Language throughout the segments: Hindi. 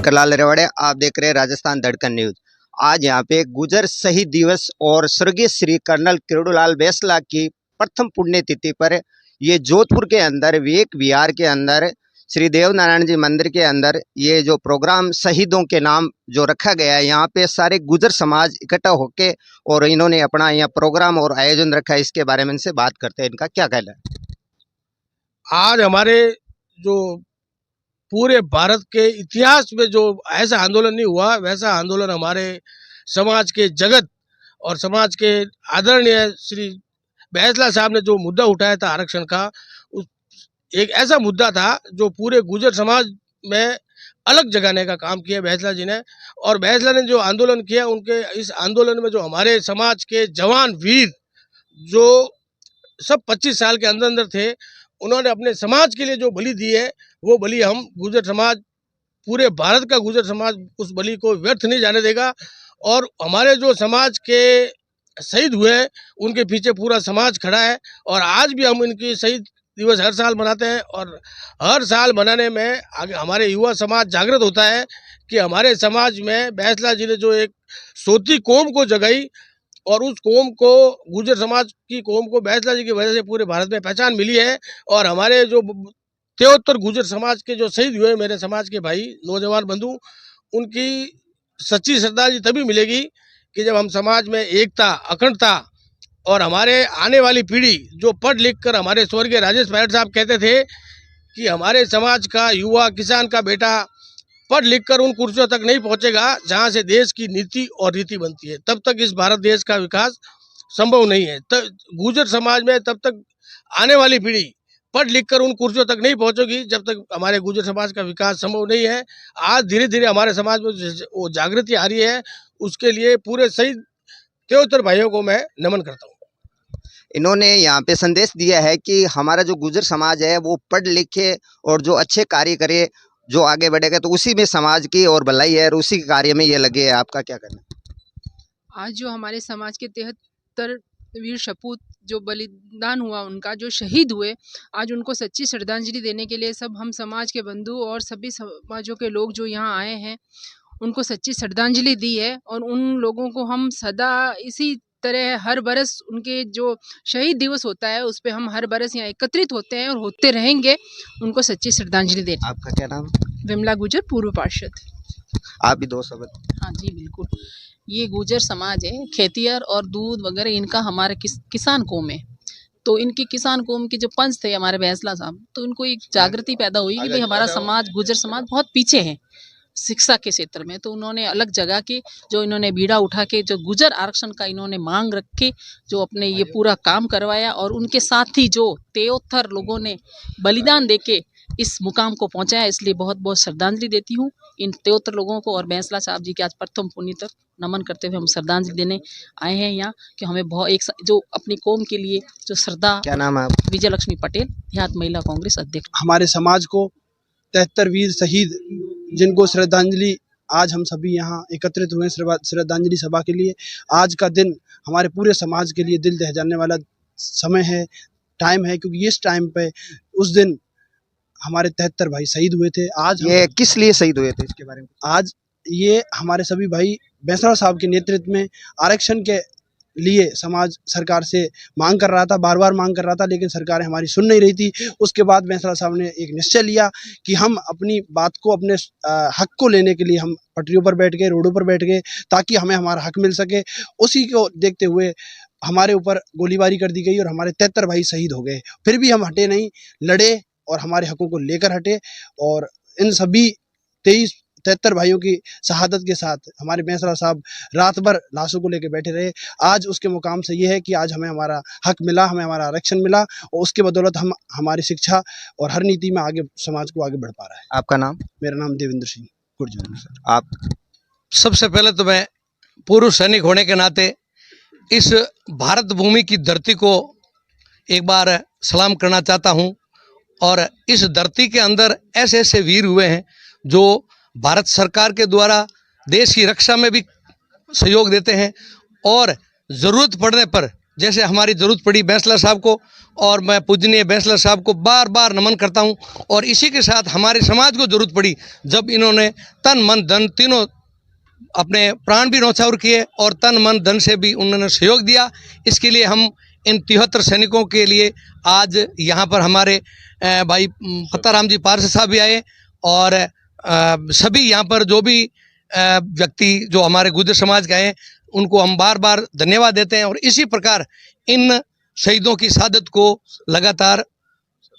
कलाल रेवाड़े, आप देख रहे हैं राजस्थान धड़कन न्यूज। आज यहाँ पे गुजर शहीद दिवस और स्वर्गीय श्री कर्नल किरोड़ीलाल बैंसला की प्रथम पुण्यतिथि पर ये जोधपुर के अंदर विवेक विहार के अंदर श्री देवनारायण जी मंदिर के अंदर ये जो प्रोग्राम शहीदों के नाम जो रखा गया है, यहाँ पे सारे गुजर समाज इकट्ठा होके और इन्होंने अपना यहाँ प्रोग्राम और आयोजन रखा है। इसके बारे में इनसे बात करते हैं, इनका क्या कहना है। आज हमारे जो पूरे भारत के इतिहास में जो ऐसा आंदोलन नहीं हुआ, वैसा आंदोलन हमारे समाज के जगत और समाज के आदरणीय श्री बैंसला साहब ने जो मुद्दा उठाया था आरक्षण का, एक ऐसा मुद्दा था जो पूरे गुजर समाज में अलग जगाने का काम किया बैंसला जी ने। और बैंसला ने जो आंदोलन किया, उनके इस आंदोलन में जो हमारे समाज के जवान वीर जो सब 25 साल के अंदर अंदर थे, उन्होंने अपने समाज के लिए जो बलि दी है, वो बलि हम गुजर समाज, पूरे भारत का गुजर समाज उस बलि को व्यर्थ नहीं जाने देगा। और हमारे जो समाज के शहीद हुए उनके पीछे पूरा समाज खड़ा है। और आज भी हम इनकी शहीद दिवस हर साल मनाते हैं और हर साल मनाने में आगे हमारे युवा समाज जागृत होता है कि हमारे समाज में बैंसला जी ने जो एक सोती कौम को जगाई और उस कौम को, गुजर समाज की कौम को बैंसला जी की वजह से पूरे भारत में पहचान मिली है। और हमारे जो 73 गुजर समाज के जो शहीद हुए मेरे समाज के भाई नौजवान बंधु, उनकी सच्ची श्रद्धांजलि तभी मिलेगी कि जब हम समाज में एकता, अखंडता और हमारे आने वाली पीढ़ी जो पढ़ लिख कर, हमारे स्वर्गीय राजेश पायलट साहब कहते थे कि हमारे समाज का युवा, किसान का बेटा पढ़ लिख कर उन कुर्सियों तक नहीं पहुंचेगा जहां से देश की नीति और रीति बनती है, तब तक इस भारत देश का विकास संभव नहीं है। तब गुजर समाज में तब तक आने वाली पीढ़ी पढ़ लिख कर उन कुर्सियों तक नहीं पहुंचेगी जब तक हमारे गुजर समाज का विकास संभव नहीं है। आज धीरे धीरे हमारे समाज में वो जागृति आ रही है, उसके लिए पूरे शहीद 73 भाइयों को मैं नमन करता हूँ। इन्होंने यहाँ पे संदेश दिया है कि हमारा जो गुजर समाज है वो पढ़ लिखे और जो अच्छे कार्य करे, जो आगे बढ़ेगा तो उसी में समाज की और भलाई है और उसी कार्य में ये लगे है। आपका क्या कहना है। आज जो हमारे समाज के 73 वीर सपूत जो बलिदान हुआ, उनका जो शहीद हुए, आज उनको सच्ची श्रद्धांजलि देने के लिए सब हम समाज के बंधु और सभी समाजों के लोग जो यहाँ आए हैं, उनको सच्ची श्रद्धांजलि दी है। और उन लोगों को हम सदा इसी तरह हर बरस उनके जो शहीद दिवस होता है उस पे हम हर बरस यहाँ एकत्रित होते हैं और होते रहेंगे, उनको सच्ची श्रद्धांजलि देते। आपका क्या नाम है। विमला गुजर, पूर्व पार्षद। आप भी 2 शब्द। हाँ जी बिल्कुल, ये गुजर समाज है, खेतिहर और दूध वगैरह इनका हमारे किसान कौम है। तो इनकी किसान कौम के जो पंच थे हमारे बैंसला साहब, तो इनको एक जागृति पैदा हुई कि भाई हमारा समाज, गुजर समाज बहुत पीछे है शिक्षा के क्षेत्र में। तो उन्होंने अलग जगह के जो इन्होंने बीड़ा उठा के जो गुजर आरक्षण का इन्होंने मांग रख के जो अपने ये पूरा काम करवाया, और उनके साथ ही जो 73 लोगों ने बलिदान देके इस मुकाम को पहुंचाया, इसलिए बहुत बहुत श्रद्धांजलि देती हूँ इन 73 लोगों को। और बैंसला साहब जी के आज प्रथम पुण्य तक नमन करते हुए हम श्रद्धांजलि देने आए हैं यहाँ, कि हमें बहुत एक जो अपनी कौम के लिए जो श्रद्धा। क्या नाम है आप। विजय लक्ष्मी पटेल, देहात महिला कांग्रेस अध्यक्ष। हमारे समाज को 73 वीर शहीद जिनको श्रद्धांजलि, आज हम सभी यहाँ एकत्रित हुए श्रद्धांजलि सभा के लिए। आज का दिन हमारे पूरे समाज के लिए दिल दहलाने वाला समय है, टाइम है, क्योंकि इस टाइम पे उस दिन हमारे 73 भाई शहीद हुए थे। आज ये किस लिए शहीद हुए थे, इसके बारे में। आज ये हमारे सभी भाई बैंसला साहब के नेतृत्व में आरक्षण के लिए समाज सरकार से मांग कर रहा था, बार बार मांग कर रहा था, लेकिन सरकार हमारी सुन नहीं रही थी। उसके बाद बैंसला साहब ने एक निश्चय लिया कि हम अपनी बात को, अपने हक को लेने के लिए हम पटरियों पर बैठ गए, रोडों पर बैठ गए, ताकि हमें हमारा हक मिल सके। उसी को देखते हुए हमारे ऊपर गोलीबारी कर दी गई और हमारे 73 भाई शहीद हो गए। फिर भी हम हटे नहीं, लड़े और हमारे हकों को लेकर हटे। और इन सभी 73 भाइयों की शहादत के साथ हमारे बैंसला साहब रात भर लाशों को लेकर बैठे रहे। आज उसके मुकाम से ये है कि आज हमें हमारा हक मिला, हमें हमारा आरक्षण मिला, और उसके बदौलत हम हमारी शिक्षा और हर नीति में आगे समाज को आगे बढ़ पा रहा है। आपका नाम। मेरा नाम देवेंद्र सिंह गुर्जर सर। आप। सबसे पहले तो मैं पूर्व सैनिक होने के नाते इस भारत भूमि की धरती को एक बार सलाम करना चाहता हूँ। और इस धरती के अंदर ऐसे ऐसे वीर हुए हैं जो भारत सरकार के द्वारा देश की रक्षा में भी सहयोग देते हैं, और ज़रूरत पड़ने पर जैसे हमारी ज़रूरत पड़ी बैंसला साहब को, और मैं पूजनीय बैंसला साहब को बार बार नमन करता हूं। और इसी के साथ हमारे समाज को ज़रूरत पड़ी जब इन्होंने तन मन धन तीनों अपने प्राण भी न्यौछावर किए और तन मन धन से भी उन्होंने सहयोग दिया। इसके लिए हम इन 73 सैनिकों के लिए आज यहाँ पर हमारे भाई फत्ताराम जी पारसे साहब भी आए, और सभी यहाँ पर जो भी व्यक्ति जो हमारे गुर्जर समाज के हैं उनको हम बार बार धन्यवाद देते हैं। और इसी प्रकार इन शहीदों की शहादत को लगातार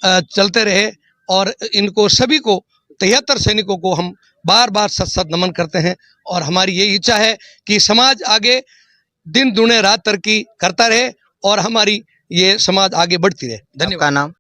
चलते रहे, और इनको सभी को 73 सैनिकों को हम बार बार सत नमन करते हैं। और हमारी यही इच्छा है कि समाज आगे दिन दुने रात तरक्की करता रहे और हमारी ये समाज आगे बढ़ती रहे। धन्यवाद। आपका नाम?